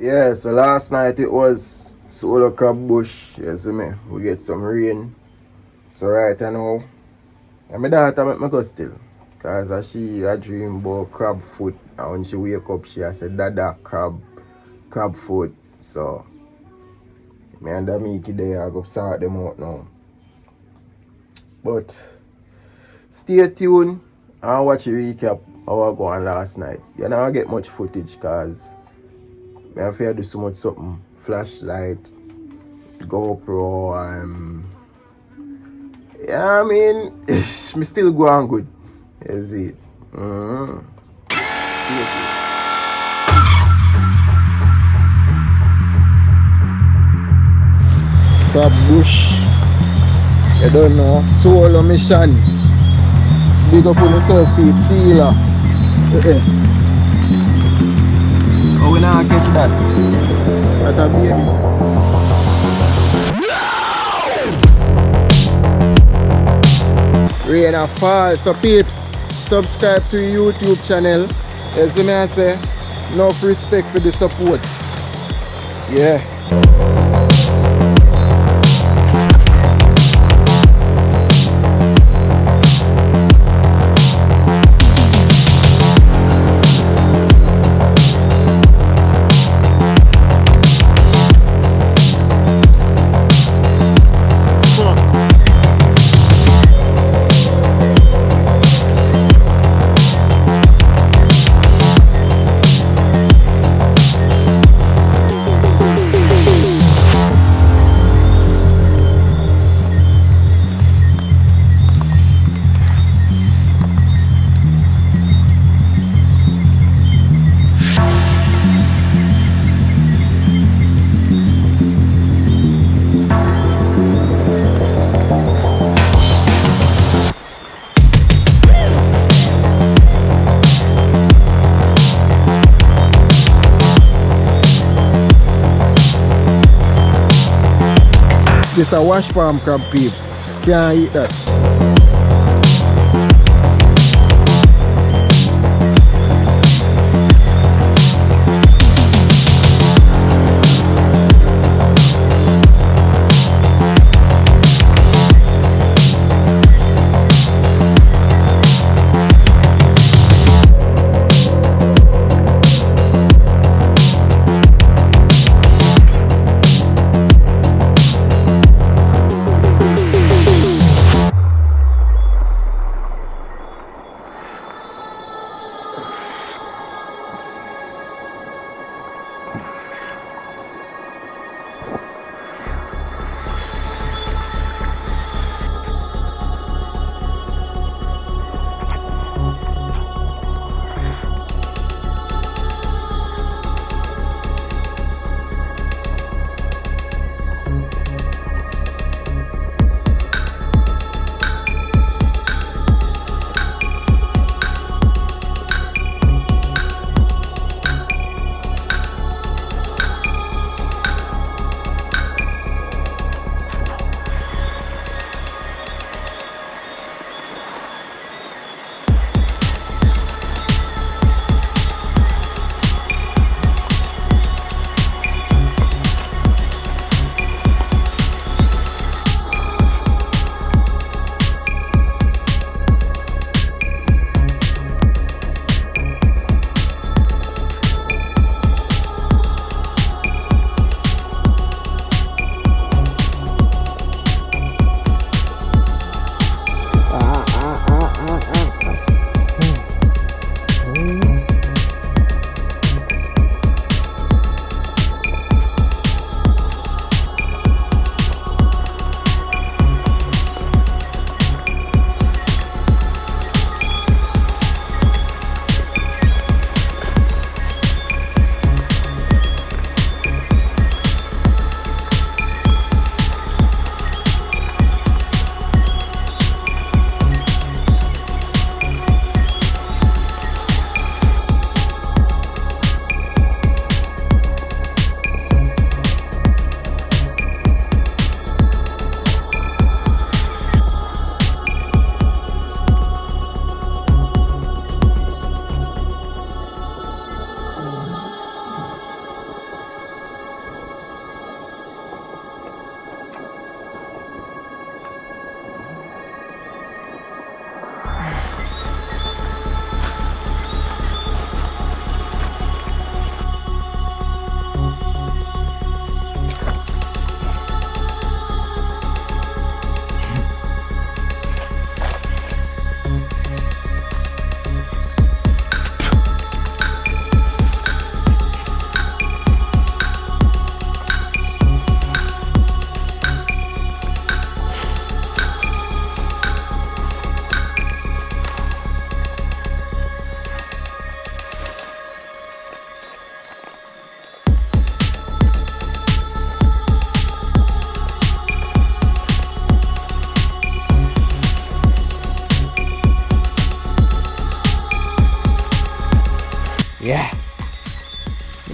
Yeah, so last night it was solo crab bush. You see me? We get some rain. So right now, and my daughter make me go still. Cause she a dream about crab foot. And when she wake up, she a say, Dada, crab foot. So, me and the Mickey there, I go sort them out now. But, stay tuned and watch the recap how I go on last night. You know, I get much footage cause I have to do so much something. Flashlight, GoPro, yeah, I mean, me still go on good. You see it. Crab bush. You don't know. Solo mission. Big up on yourself, peep. Sealer. Oh, we not catch that. What a baby. Rain a fall. So peeps, subscribe to your YouTube channel. As you may say, enough respect for the support. Yeah. This a wash palm crab, peeps. Can't eat that.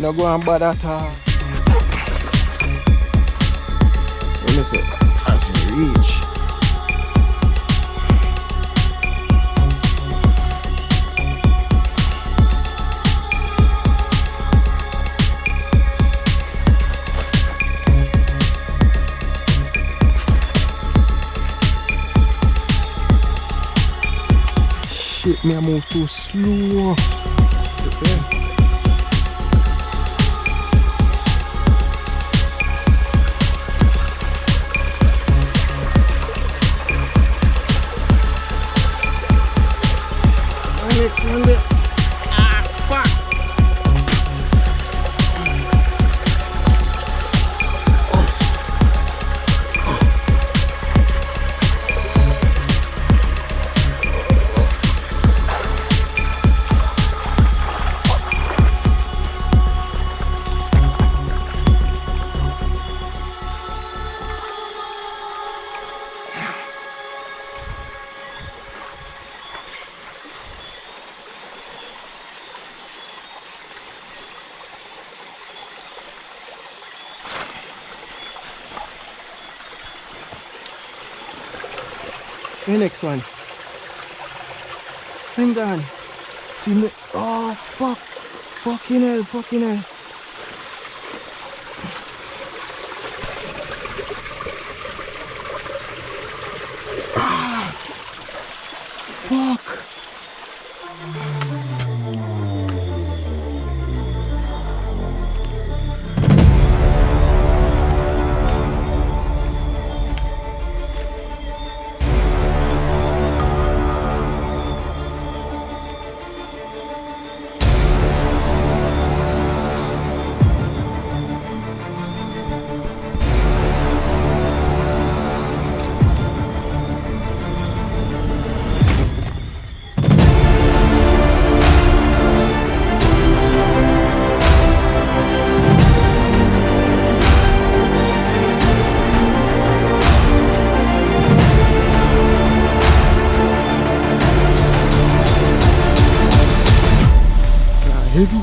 no go and bad at all. Let me see. As we reach. Shit, me I move too slow. Okay. Next one there. Ah, fuck. The next one. I'm gone. See me. Oh fuck. Fucking hell, fucking hell. Ah, fuck. Heavy.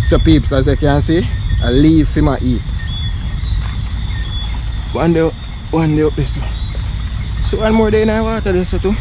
So peeps, as you can see, a leaf for my eat. One day up this one. So one more day in the water this too.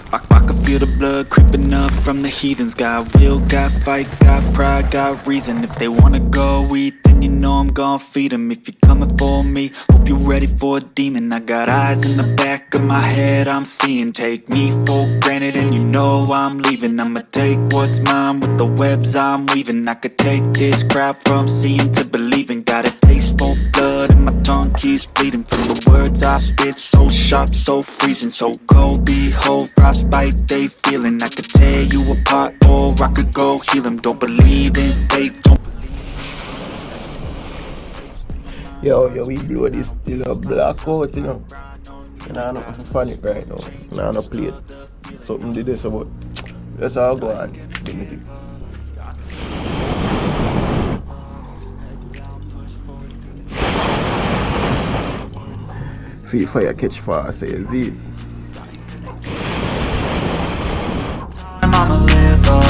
I can feel the blood creeping up from the heathens. Got will, got fight, got pride, got reason. If they wanna go eat, then you know I'm gon' feed them. If you're coming for me, hope you're ready for a demon. I got eyes in the back of my head, I'm seeing. Take me for granted and you know I'm leaving. I'ma take what's mine with the webs I'm weaving. I could take this crowd from seeing to believing. Got a taste for blood and my tongue keeps bleeding. From the words I spit, so sharp, so freezing. So cold, behold, frostbite they feeling. I could tear you apart or I could go heal them. Don't believe in fate, don't. Yo, we blow this still a blackout, you know. And I don't fun it right now. And I don't play it. Something did this about. Let's all go on. Feel fire catch fire, say Z. I'ma live up,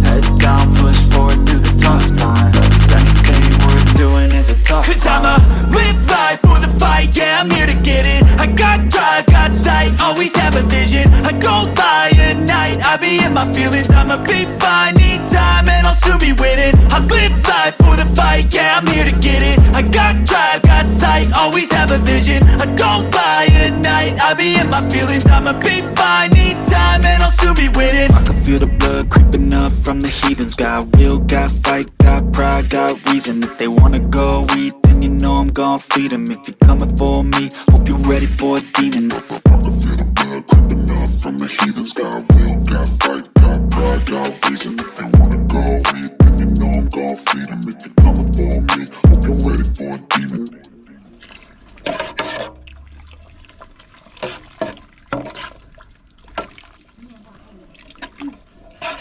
head down, push forward through the tough times. Cause anything worth doing is a tough time. Cause I'ma live life for the fight, yeah, I'm here to get it. I got drive, got sight, always have a vision. I go by at night, I be in my feelings. I'ma be fine, need time, and I'll soon be winning. I live life for the fight, yeah, I'm here to get it. I got drive, got sight, always have a vision. I go by at night, I be in my feelings. I'ma be fine, need time, and I'll soon be winning. I can feel the blood creeping up from the heathens. Got will, got fight, got pride, got reason. If they wanna go eat, then you know I'm gon' feed them. If you're coming for me, hope you're ready for a demon. I can feel the blood creeping up from the heathens. Got will, got fight, got pride, got reason. If they wanna go eat, then you know I'm gon' feed them. If you're coming for me, hope you're ready for a demon.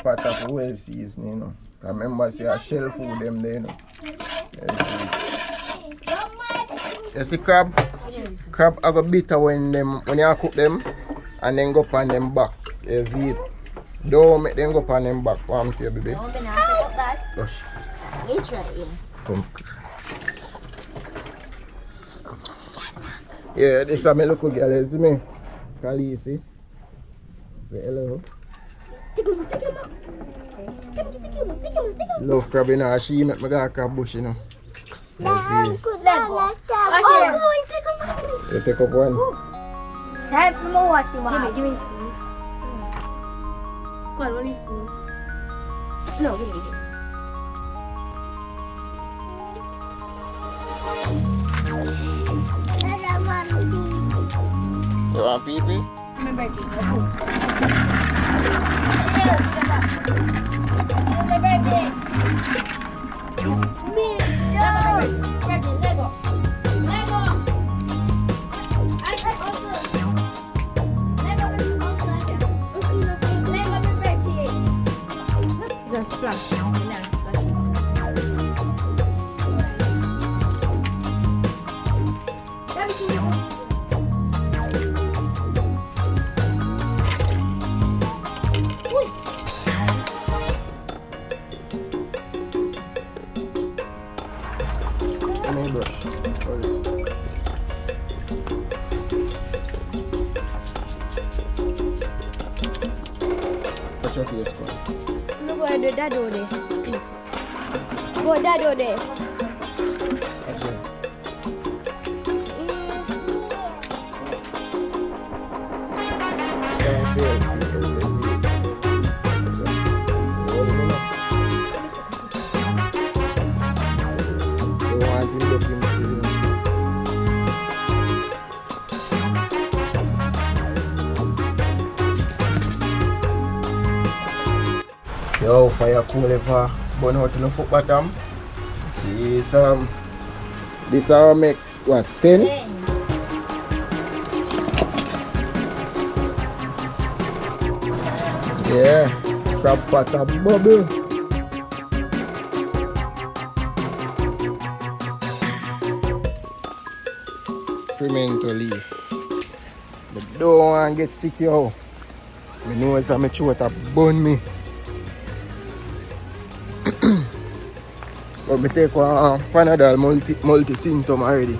Part of well season, you know. I remember say I shell food them there, you know. You see crab? Crab have a bitter when you cook them and then go up on them back. You see it? Don't make them go up on them back. Warm to you, baby. No, I'm not pick up that. Gosh. You try it. Come. Yeah, this is my local girl, you see me? Khaleesi. Say hello. Take him out. Love crab, you know. She make me go crab bush, you know. Let's see. You take up one. Time for more washing. Give me spoon. Come on, what is spoon? No, give me. You want pee-pee? It's a splash. Let me brush. Watch your face, man. No, go ahead, that door there. Go that door there. Actually. Yo, fire cool ever burn out in the foot bottom. Jeez, this make what, 10? Yeah, crab pot a bubble. Pimento leaf. But don't want to get sick, yo. My nose and my throat a burn me. But I take one Panadol multi-symptom already.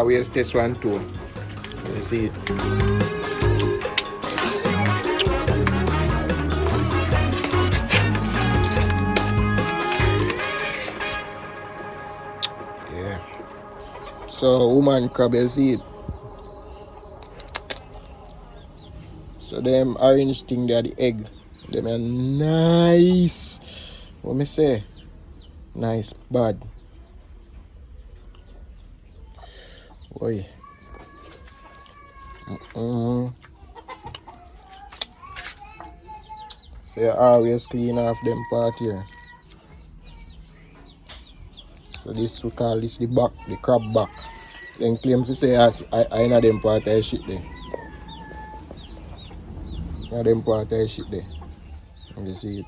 Where's this one too? Let's see it. Yeah. So woman crab, you see it. So them orange thing they are the egg. Them are nice. What me say? Nice, bad. Oi. So you always clean off them part here. So this we call this the back, the crab back. Then claim to say I know them part of shit there. Now them part of shit there. You see it.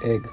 Egg.